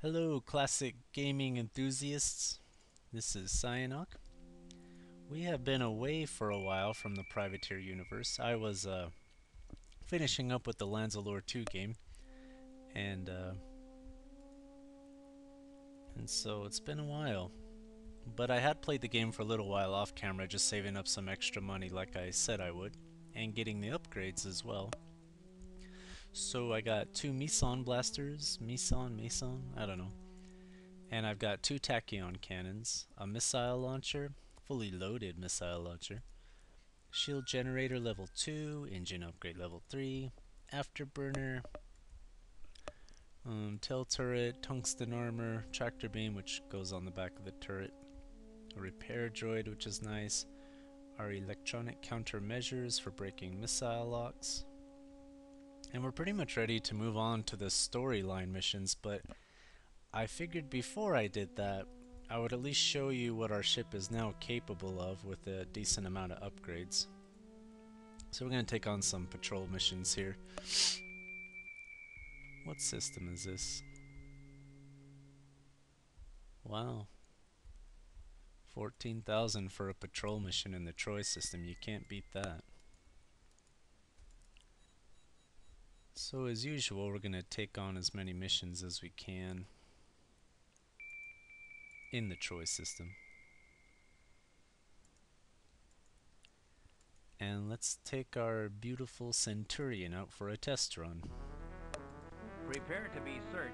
Hello, classic gaming enthusiasts. This is Cyanok. We have been away for a while from the Privateer universe. I was finishing up with the Lands of Lore 2 game, and uh, and so it's been a while. But I had played the game for a little while off camera, just saving up some extra money like I said I would, and getting the upgrades as well. So I got two Meson blasters, Meson, I don't know. And I've got two tachyon cannons, a missile launcher, fully loaded missile launcher, shield generator level 2, engine upgrade level 3, afterburner, tail turret, tungsten armor, tractor beam which goes on the back of the turret, a repair droid which is nice, our electronic countermeasures for breaking missile locks. And we're pretty much ready to move on to the storyline missions, but I figured before I did that, I would at least show you what our ship is now capable of with a decent amount of upgrades. So we're going to take on some patrol missions here. What system is this? Wow. 14,000 for a patrol mission in the Troy system. You can't beat that. So as usual, we're going to take on as many missions as we can in the Troy system. And let's take our beautiful Centurion out for a test run. Prepare to be searched.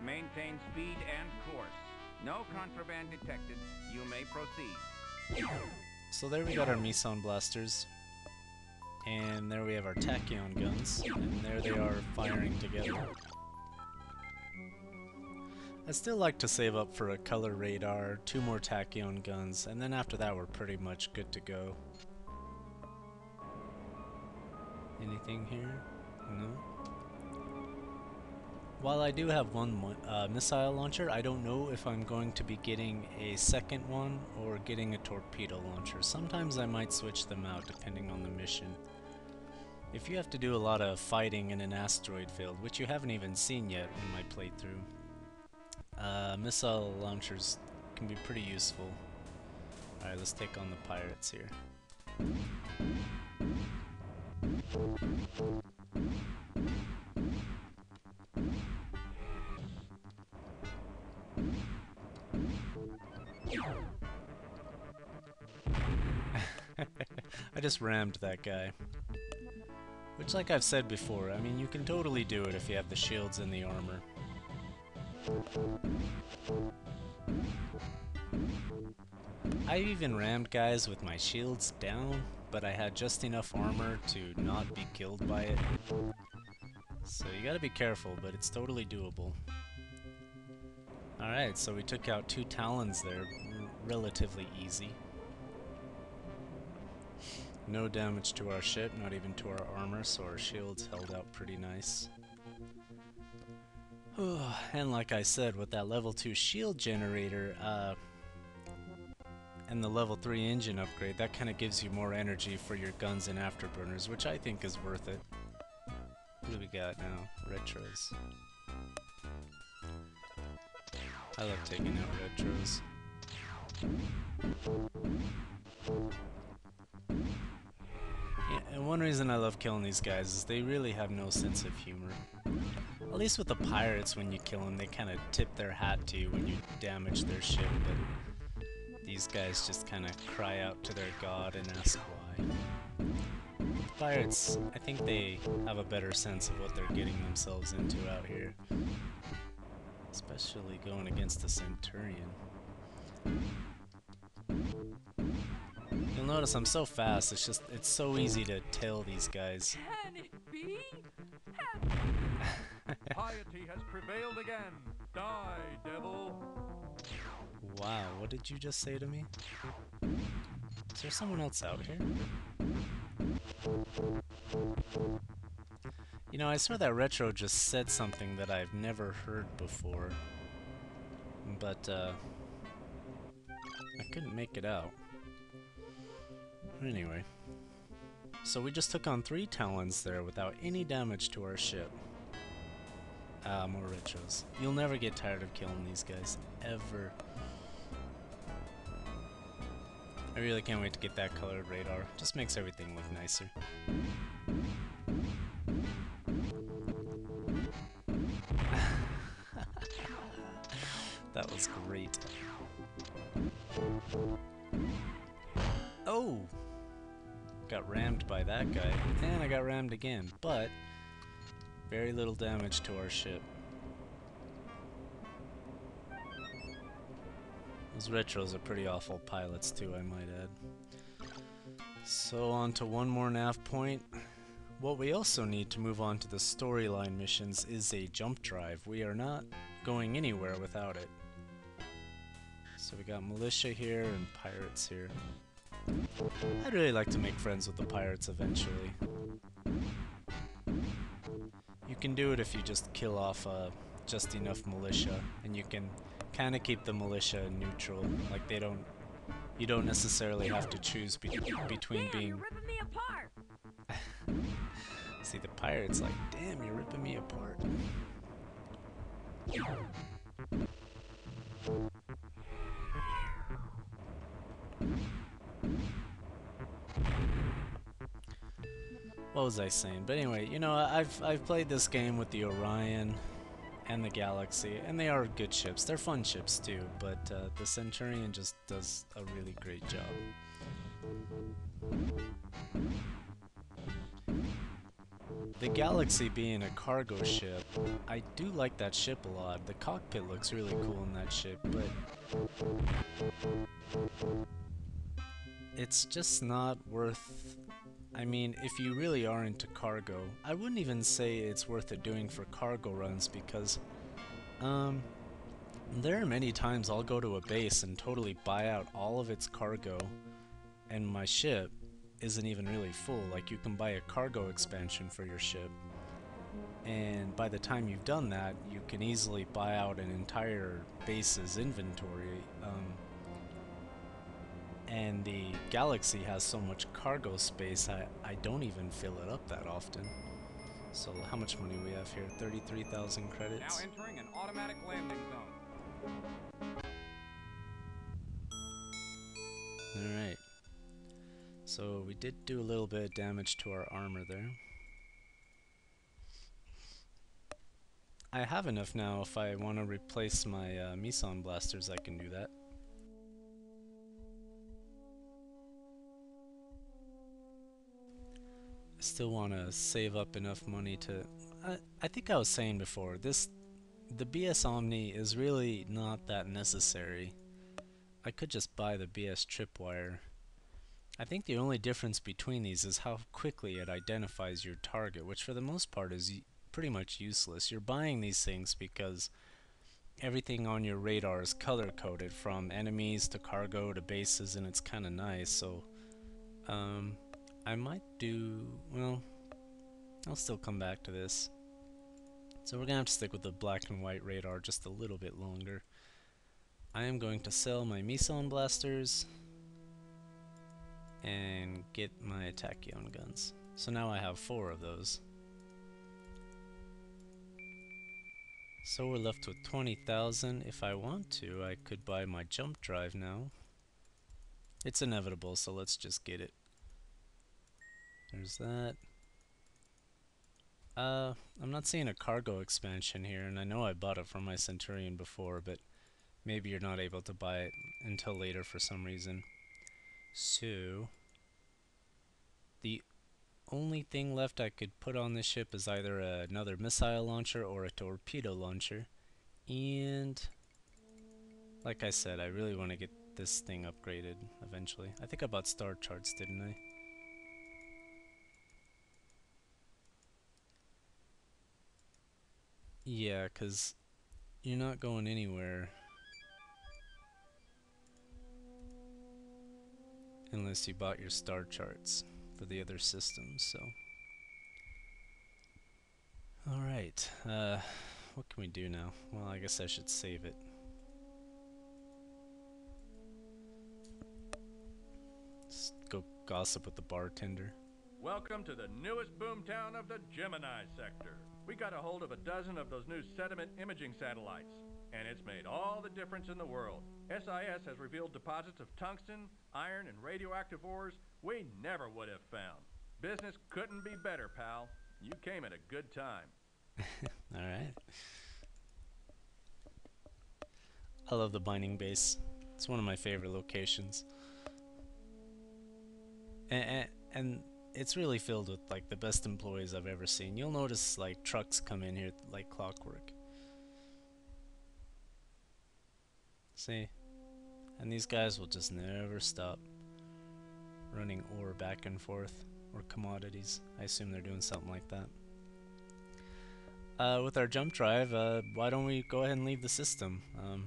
Maintain speed and course. No contraband detected. You may proceed. So there we got our Meson blasters. And there we have our tachyon guns. And there they are firing together. I still like to save up for a color radar, two more tachyon guns, and then after that we're pretty much good to go. Anything here? No? While I do have one missile launcher, I don't know if I'm going to be getting a second one or getting a torpedo launcher. Sometimes I might switch them out depending on the mission. If you have to do a lot of fighting in an asteroid field, which you haven't even seen yet in my playthrough, missile launchers can be pretty useful. Alright, let's take on the pirates here. I just rammed that guy. Which, like I've said before, I mean, you can totally do it if you have the shields and the armor. I even rammed guys with my shields down, but I had just enough armor to not be killed by it. So you gotta be careful, but it's totally doable. Alright, so we took out two Talons there, relatively easy. No damage to our ship, not even to our armor, so our shields held out pretty nice. And like I said, with that level 2 shield generator, and the level 3 engine upgrade, that kind of gives you more energy for your guns and afterburners, which I think is worth it. What do we got now? Retros. I love taking out retros. Yeah, and one reason I love killing these guys is they really have no sense of humor. At least with the pirates, when you kill them, they kind of tip their hat to you when you damage their ship, but these guys just kind of cry out to their god and ask why. Pirates, I think they have a better sense of what they're getting themselves into out here. Especially going against the Centurion. You'll notice I'm so fast, it's so easy to tail these guys. Can it be? Piety has prevailed again. Die, devil. Wow, what did you just say to me? Is there someone else out here? You know, I swear that Retro just said something that I've never heard before. But, I couldn't make it out. Anyway. So we just took on 3 Talons there without any damage to our ship. Ah, more retros. You'll never get tired of killing these guys. Ever. I really can't wait to get that colored radar. Just makes everything look nicer. That was great. Oh! Got rammed by that guy. And I got rammed again, but very little damage to our ship. Those retros are pretty awful pilots too, I might add. So on to one more nav point. What we also need to move on to the storyline missions is a jump drive. We are not going anywhere without it. So we got militia here and pirates here. I'd really like to make friends with the pirates eventually. You can do it if you just kill off just enough militia, and you can kind of keep the militia neutral. Like you don't necessarily have to choose between being. You're ripping me apart. See, the pirate's like, damn, you're ripping me apart. What was I saying? But anyway, you know, I've played this game with the Orion and the Galaxy, and they are good ships. They're fun ships too, but the Centurion just does a really great job. The Galaxy being a cargo ship, I do like that ship a lot. The cockpit looks really cool in that ship, but it's just not worth... I mean, if you really are into cargo, I wouldn't even say it's worth it doing for cargo runs, because there are many times I'll go to a base and totally buy out all of its cargo, and my ship isn't even really full. Like, you can buy a cargo expansion for your ship, and by the time you've done that, you can easily buy out an entire base's inventory. And the Galaxy has so much cargo space, I don't even fill it up that often. So how much money we have here? 33,000 credits. Now entering an automatic landing zone. Alright. So we did do a little bit of damage to our armor there. I have enough now. If I want to replace my Meson blasters, I can do that. I still want to save up enough money to... I think I was saying before, the BS Omni is really not that necessary. I could just buy the BS Tripwire. I think the only difference between these is how quickly it identifies your target, which for the most part is pretty much useless. You're buying these things because everything on your radar is color-coded, from enemies to cargo to bases, and it's kind of nice, so... I might do... well, I'll still come back to this. So we're gonna have to stick with the black and white radar just a little bit longer. I am going to sell my Meson blasters and get my Tachyon guns. So now I have 4 of those. So we're left with 20,000. If I want to, I could buy my jump drive now. It's inevitable, so let's just get it. There's that. I'm not seeing a cargo expansion here, and I know I bought it from my Centurion before, but maybe you're not able to buy it until later for some reason. So, the only thing left I could put on this ship is either another missile launcher or a torpedo launcher. And, like I said, I really want to get this thing upgraded eventually. I think I bought star charts, didn't I? Yeah, 'cause you're not going anywhere unless you bought your star charts for the other systems, so... Alright, what can we do now? Well, I guess I should save it. Just go gossip with the bartender. Welcome to the newest boomtown of the Gemini sector. We got a hold of a dozen of those new sediment imaging satellites, and it's made all the difference in the world. SIS has revealed deposits of tungsten, iron, and radioactive ores we never would have found. Business couldn't be better, pal. You came at a good time. All right. I love the mining base. It's one of my favorite locations. And it's really filled with like the best employees I've ever seen. You'll notice like trucks come in here like clockwork. See? And these guys will just never stop running ore back and forth, or commodities. I assume they're doing something like that. With our jump drive, why don't we go ahead and leave the system?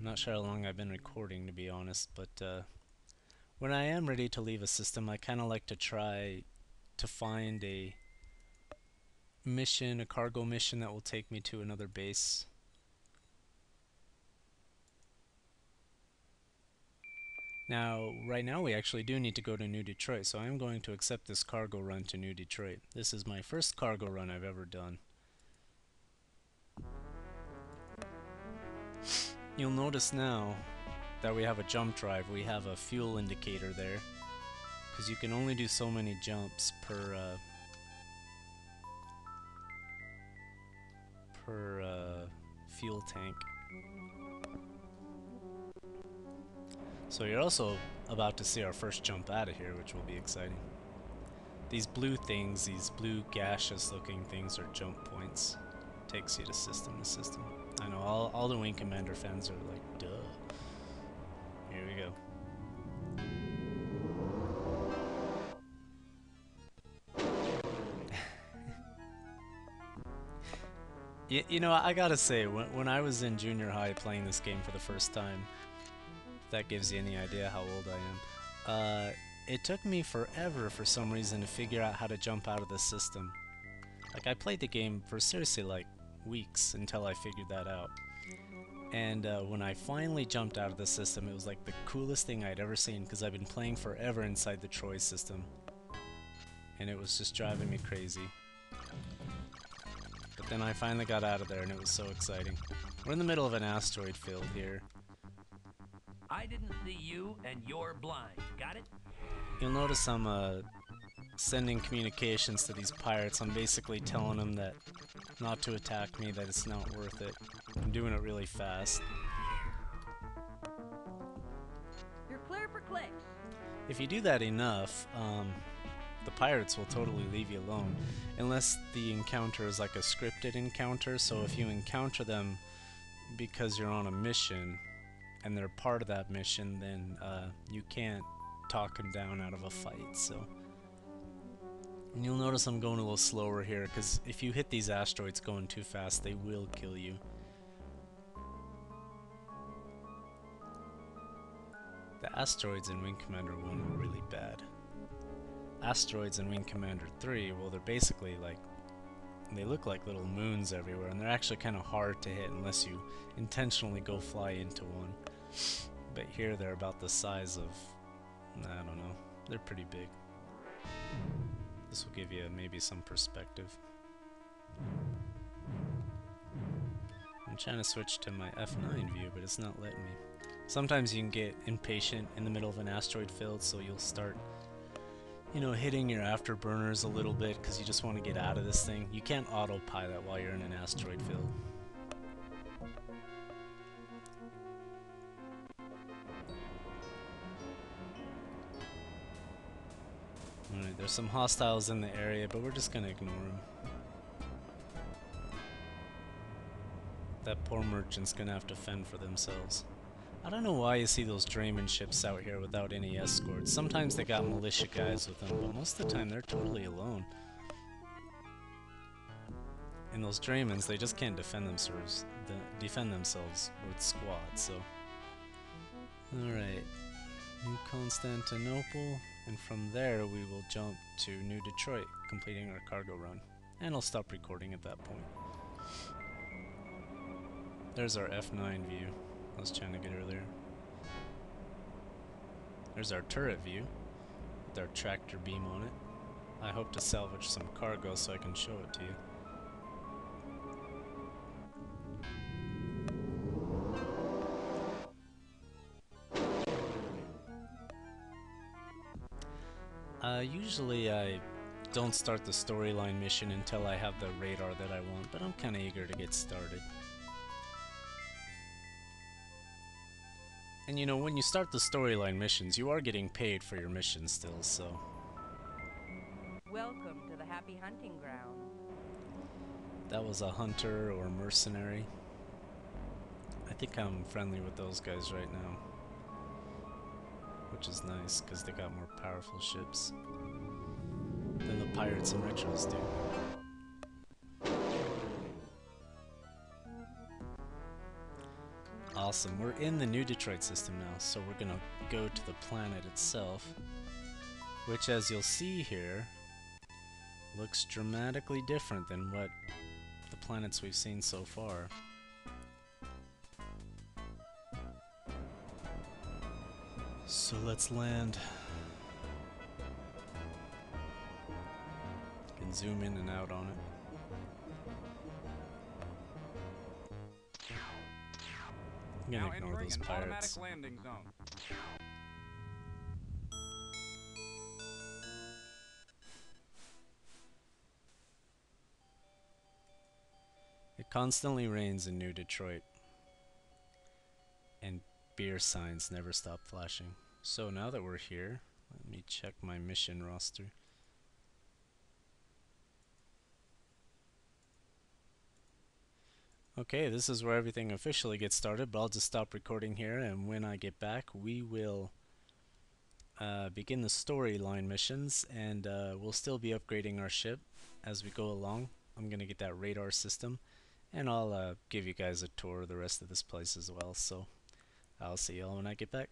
Not sure how long I've been recording, to be honest, but when I am ready to leave a system, I kind of like to try to find a mission, a cargo mission that will take me to another base. Now, right now we actually do need to go to New Detroit, so I'm going to accept this cargo run to New Detroit. This is my first cargo run I've ever done. You'll notice now that we have a jump drive, we have a fuel indicator there, because you can only do so many jumps per fuel tank. So you're also about to see our first jump out of here, which will be exciting. These blue things, these blue gaseous looking things are jump points. Takes you to system to system. I know all the Wing Commander fans are like, duh. Here we go. You know, I gotta say, when I was in junior high playing this game for the first time, if that gives you any idea how old I am, it took me forever for some reason to figure out how to jump out of the system. Like, I played the game for seriously like weeks until I figured that out. And when I finally jumped out of the system, it was like the coolest thing I'd ever seen, because I've been playing forever inside the Troy system. And it was just driving me crazy. But then I finally got out of there and it was so exciting. We're in the middle of an asteroid field here. I didn't see you and you're blind. Got it? You'll notice I'm sending communications to these pirates. I'm basically telling them that not to attack me, that it's not worth it. I'm doing it really fast. You're clear for clicks. If you do that enough, the pirates will totally leave you alone. Unless the encounter is like a scripted encounter, so if you encounter them because you're on a mission, and they're part of that mission, then you can't talk them down out of a fight, so... And you'll notice I'm going a little slower here, because if you hit these asteroids going too fast, they will kill you. The asteroids in Wing Commander 1 were really bad. Asteroids in Wing Commander 3, well, they're basically like... They look like little moons everywhere, and they're actually kind of hard to hit unless you intentionally go fly into one. But here they're about the size of... I don't know. They're pretty big. This will give you maybe some perspective. I'm trying to switch to my F9 view, but it's not letting me. Sometimes you can get impatient in the middle of an asteroid field, so you'll start, you know, hitting your afterburners a little bit because you just want to get out of this thing. You can't autopilot while you're in an asteroid field. Alright, there's some hostiles in the area, but we're just gonna ignore them. That poor merchant's gonna have to fend for themselves. I don't know why you see those Drayman ships out here without any escorts. Sometimes they got militia guys with them, but most of the time they're totally alone. And those Draymans, they just can't defend themselves with squads, so... Alright. New Constantinople, and from there we will jump to New Detroit, completing our cargo run. And I'll stop recording at that point. There's our F9 view I was trying to get earlier. There's our turret view with our tractor beam on it. I hope to salvage some cargo so I can show it to you. Usually I don't start the storyline mission until I have the radar that I want, but I'm kinda eager to get started. And you know, when you start the storyline missions, you are getting paid for your missions still, so... Welcome to the happy hunting ground. That was a hunter or mercenary. I think I'm friendly with those guys right now. Which is nice, because they got more powerful ships than the pirates and retros do. Awesome, we're in the New Detroit system now, so we're gonna go to the planet itself, which, as you'll see here, looks dramatically different than what the planets we've seen so far. So let's land. You can zoom in and out on it. I'm Now gonna ignore entering those an automatic pirates. landing zone. It constantly rains in New Detroit, and beer signs never stop flashing. So now that we're here, let me check my mission roster. Okay, this is where everything officially gets started, but I'll just stop recording here, and when I get back we will begin the storyline missions, and we'll still be upgrading our ship as we go along. I'm gonna get that radar system, and I'll give you guys a tour of the rest of this place as well, so I'll see y'all when I get back.